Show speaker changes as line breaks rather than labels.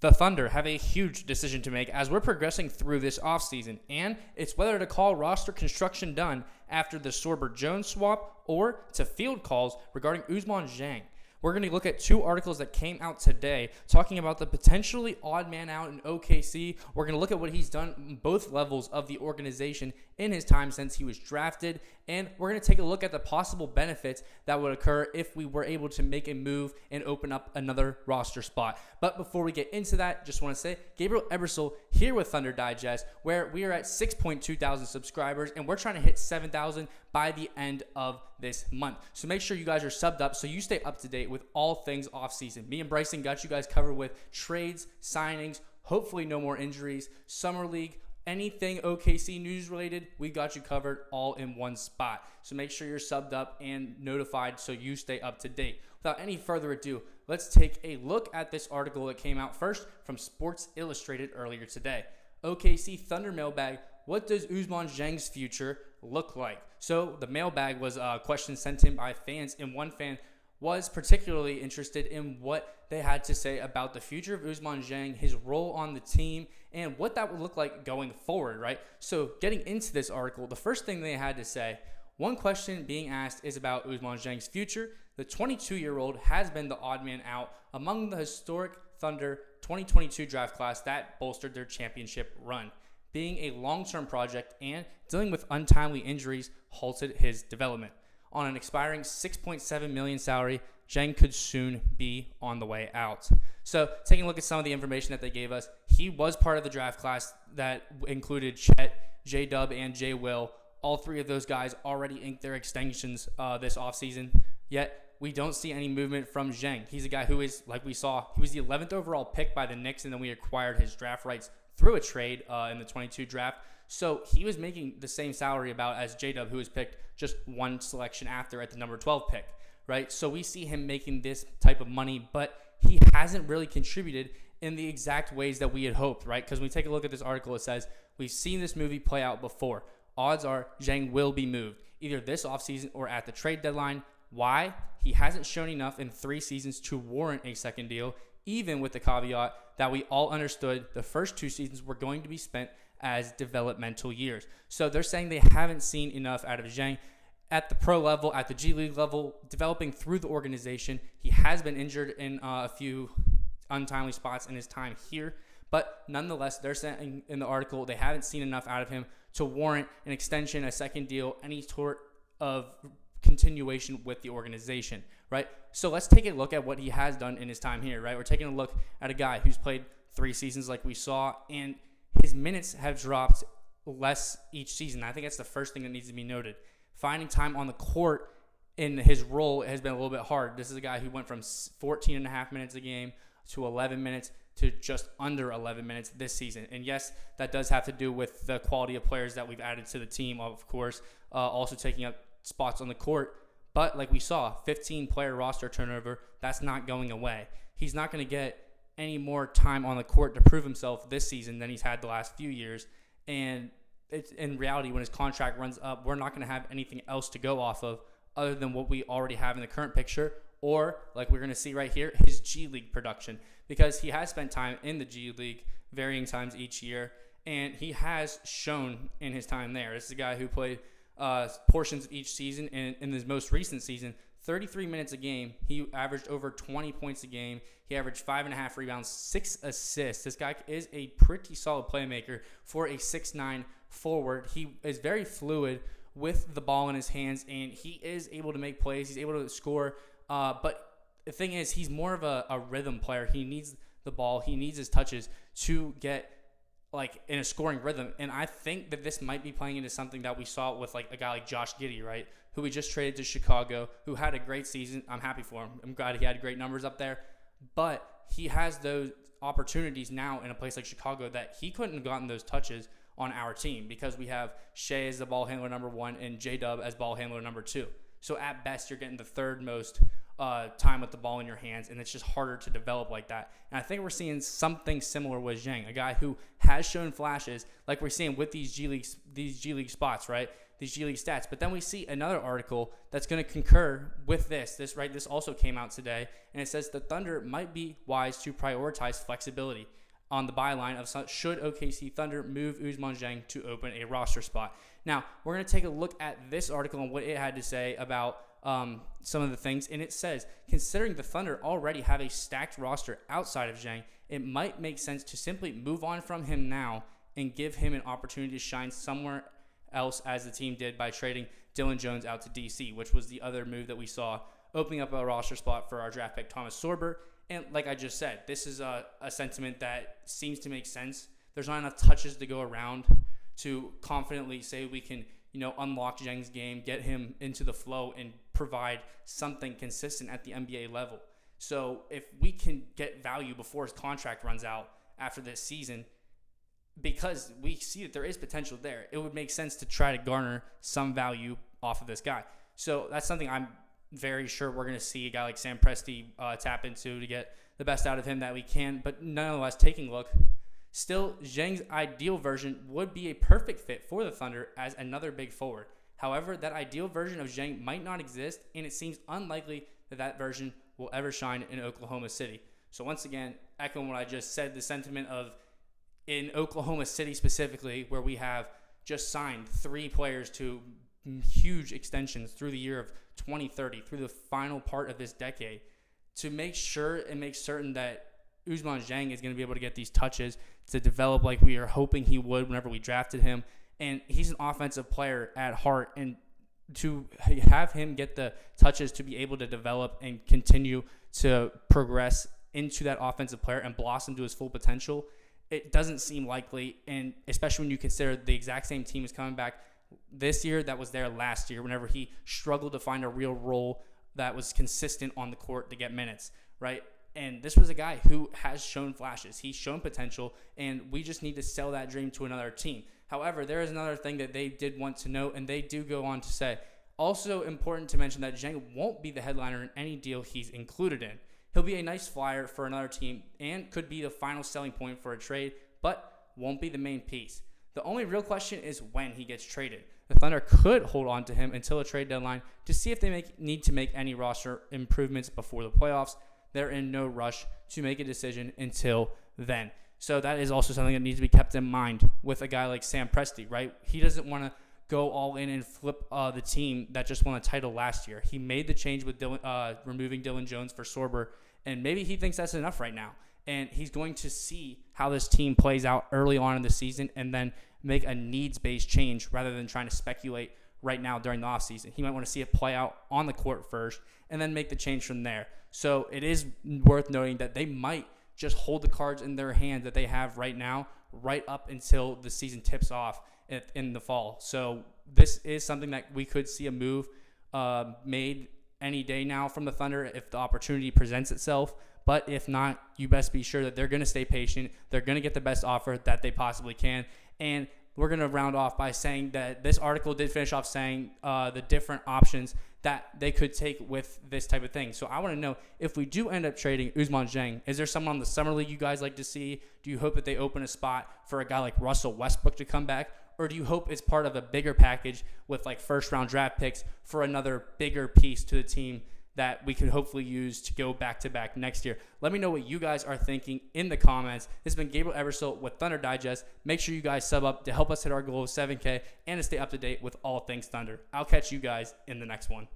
The Thunder have a huge decision to make as we're progressing through this offseason, and it's whether to call roster construction done after the Sorber-Jones swap or to field calls regarding Ousmane Dieng. We're going to look at two articles that came out today talking about the potentially odd man out in OKC. We're going to look at what he's done on both levels of the organization in his time since he was drafted, and we're going to take a look at the possible benefits that would occur if we were able to make a move and open up another roster spot. But before we get into that, just want to say, Gabriel Ebersole here with Thunder Digest, where we are at 6.2 thousand subscribers, and we're trying to hit 7,000 by the end of this month. So make sure you guys are subbed up so you stay up to date with all things offseason. Me and Bryson got you guys covered with trades, signings, hopefully no more injuries, summer league, anything OKC news related, we got you covered all in one spot. So make sure you're subbed up and notified so you stay up to date. Without any further ado, let's take a look at this article that came out first from Sports Illustrated earlier today. OKC Thunder Mailbag, what does Ousmane Dieng's future look like? So the mailbag was a question sent in by fans, and one fan was particularly interested in what they had to say about the future of Ousmane Dieng, his role on the team, and what that would look like going forward, right? So getting into this article, the first thing they had to say, one question being asked is about Ousmane Dieng's future. The 22-year-old has been the odd man out among the historic Thunder 2022 draft class that bolstered their championship run. Being a long-term project and dealing with untimely injuries halted his development. On an expiring $6.7 million salary, Jiang could soon be on the way out. So taking a look at some of the information that they gave us, he was part of the draft class that included Chet, J-Dub, and J-Will. All three of those guys already inked their extensions this offseason, yet we don't see any movement from Jiang. He's a guy who is, like we saw, he was the 11th overall pick by the Knicks, and then we acquired his draft rights through a trade in the 22 draft. So he was making the same salary about as J-Dub, who was picked just one selection after at the number 12 pick, right? So we see him making this type of money, but he hasn't really contributed in the exact ways that we had hoped, right? Because when we take a look at this article, it says, we've seen this movie play out before. Odds are Jiang will be moved, either this offseason or at the trade deadline. Why? He hasn't shown enough in 3 seasons to warrant a second deal, even with the caveat that we all understood the first 2 seasons were going to be spent as developmental years. So they're saying they haven't seen enough out of Jiang at the pro level, at the G League level, developing through the organization. He has been injured in a few untimely spots in his time here, but nonetheless, they're saying in the article they haven't seen enough out of him to warrant an extension, a second deal, any sort of continuation with the organization, right? So let's take a look at what he has done in his time here, right? We're taking a look at a guy who's played 3 seasons like we saw, and his minutes have dropped less each season. I think that's the first thing that needs to be noted. Finding time on the court in his role has been a little bit hard. This is a guy who went from 14 and a half minutes a game to 11 minutes to just under 11 minutes this season. And yes, that does have to do with the quality of players that we've added to the team, of course, also taking up spots on the court. But like we saw, 15-player roster turnover, that's not going away. He's not going to get any more time on the court to prove himself this season than he's had the last few years. And it's, in reality, when his contract runs up, we're not going to have anything else to go off of other than what we already have in the current picture, or like we're going to see right here, his G League production, because he has spent time in the G League varying times each year, and he has shown in his time there. This is a guy who played portions of each season, and in his most recent season, 33 minutes a game. He averaged over 20 points a game. He averaged 5.5 rebounds, 6 assists. This guy is a pretty solid playmaker for a 6'9" forward. He is very fluid with the ball in his hands, and he is able to make plays. He's able to score. But the thing is, he's more of a rhythm player. He needs the ball. He needs his touches to get like in a scoring rhythm. And I think that this might be playing into something that we saw with like a guy like Josh Giddey, right? Who we just traded to Chicago, who had a great season. I'm happy for him. I'm glad he had great numbers up there. But he has those opportunities now in a place like Chicago that he couldn't have gotten those touches on our team because we have Shai as the ball handler number 1 and J-Dub as ball handler number 2. So at best, you're getting the third most time with the ball in your hands, and it's just harder to develop like that. And I think we're seeing something similar with Jiang, a guy who has shown flashes, like we're seeing with these G League spots, right? these G League stats. But then we see another article that's going to concur with this. This also came out today, and it says the Thunder might be wise to prioritize flexibility on the byline of should OKC Thunder move Ousmane Dieng to open a roster spot. Now, we're going to take a look at this article and what it had to say about some of the things. And it says, considering the Thunder already have a stacked roster outside of Dieng, it might make sense to simply move on from him now and give him an opportunity to shine somewhere else, as the team did by trading Dillon Jones out to DC, which was the other move that we saw, opening up a roster spot for our draft pick Thomas Sorber. And like I just said, this is a sentiment that seems to make sense. There's not enough touches to go around to confidently say we can, unlock Dieng's game, get him into the flow, and provide something consistent at the NBA level. So if we can get value before his contract runs out after this season, because we see that there is potential there, it would make sense to try to garner some value off of this guy. So that's something I'm very sure we're going to see a guy like Sam Presti tap into to get the best out of him that we can. But nonetheless, taking a look, still, Dieng's ideal version would be a perfect fit for the Thunder as another big forward. However, that ideal version of Jiang might not exist, and it seems unlikely that version will ever shine in Oklahoma City. So once again, echoing what I just said, the sentiment of in Oklahoma City specifically, where we have just signed 3 players to huge extensions through the year of 2030, through the final part of this decade, to make sure and make certain that Ousmane Dieng is going to be able to get these touches to develop like we are hoping he would whenever we drafted him. And he's an offensive player at heart, and to have him get the touches to be able to develop and continue to progress into that offensive player and blossom to his full potential, it doesn't seem likely. And especially when you consider the exact same team is coming back this year that was there last year whenever he struggled to find a real role that was consistent on the court to get minutes, right? And this was a guy who has shown flashes. He's shown potential, and we just need to sell that dream to another team. However, there is another thing that they did want to note, and they do go on to say, also important to mention that Dieng won't be the headliner in any deal he's included in. He'll be a nice flyer for another team and could be the final selling point for a trade, but won't be the main piece. The only real question is when he gets traded. The Thunder could hold on to him until a trade deadline to see if they need to make any roster improvements before the playoffs. They're in no rush to make a decision until then. So that is also something that needs to be kept in mind with a guy like Sam Presti, right? He doesn't want to go all in and flip the team that just won a title last year. He made the change with removing Dillon Jones for Sorber, and maybe he thinks that's enough right now. And he's going to see how this team plays out early on in the season and then make a needs-based change rather than trying to speculate right now during the offseason. He might want to see it play out on the court first and then make the change from there. So it is worth noting that they might just hold the cards in their hand that they have right now, right up until the season tips off in the fall. So this is something that we could see a move made any day now from the Thunder if the opportunity presents itself. But if not, you best be sure that they're going to stay patient. They're going to get the best offer that they possibly can. And we're going to round off by saying that this article did finish off saying the different options that they could take with this type of thing. So I want to know, if we do end up trading Ousmane Dieng, is there someone on the summer league you guys like to see? Do you hope that they open a spot for a guy like Russell Westbrook to come back? Or do you hope it's part of a bigger package with like first-round draft picks for another bigger piece to the team that we could hopefully use to go back-to-back next year? Let me know what you guys are thinking in the comments. This has been Gabriel Ebersole with Thunder Digest. Make sure you guys sub up to help us hit our goal of 7K and to stay up to date with all things Thunder. I'll catch you guys in the next one.